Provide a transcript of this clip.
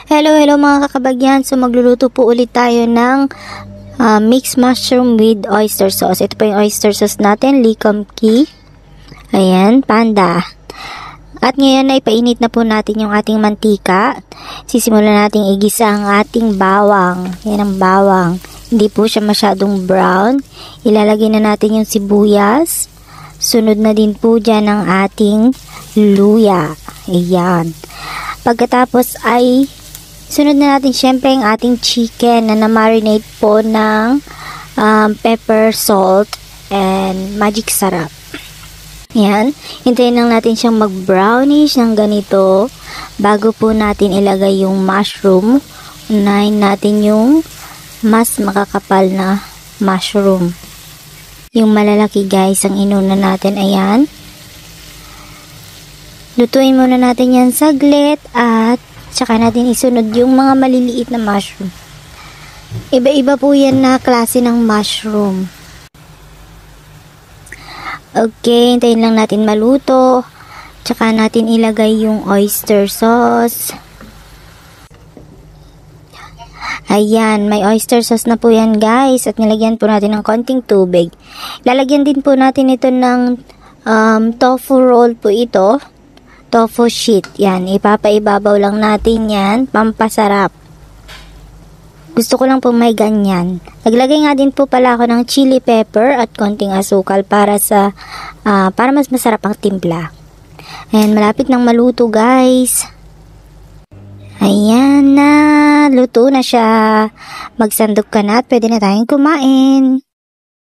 Hello mga kakabagyan. So magluluto po ulit tayo ng mixed mushroom with oyster sauce. Ito po yung oyster sauce natin, likomki. Ayan, panda. At ngayon ay painit na po natin yung ating mantika. Sisimulan natin igisa ang ating bawang. Yan ang bawang. Hindi po siya masyadong brown. Ilalagay na natin yung sibuyas. Sunod na din po dyan ang ating luya. Ayan. Pagkatapos ay sunod na natin syempre ang ating chicken na na-marinate po ng pepper, salt, and magic sarap. Yan. Hintayin lang natin siyang mag-brownish ng ganito bago po natin ilagay yung mushroom. Unahin natin yung mas makakapal na mushroom. Yung malalaki guys ang inuna natin. Ayan. Lutuin muna natin yan saglit at tsaka natin isunod yung mga maliliit na mushroom. Iba-iba po yan na klase ng mushroom. Okay, hintayin lang natin maluto. Tsaka natin ilagay yung oyster sauce. Ayan, may oyster sauce na po yan guys. At nilagyan po natin ng konting tubig. Lalagyan din po natin ito ng tofu roll po ito. Tofu sheet. Yan, ipapaibabaw lang natin yan. Pampasarap. Gusto ko lang po may ganyan. Naglagay nga din po pala ako ng chili pepper at konting asukal para mas masarap ang timpla. Ayan, malapit nang maluto guys. Ayan na. Luto na siya. Magsandok ka na at pwede na tayong kumain.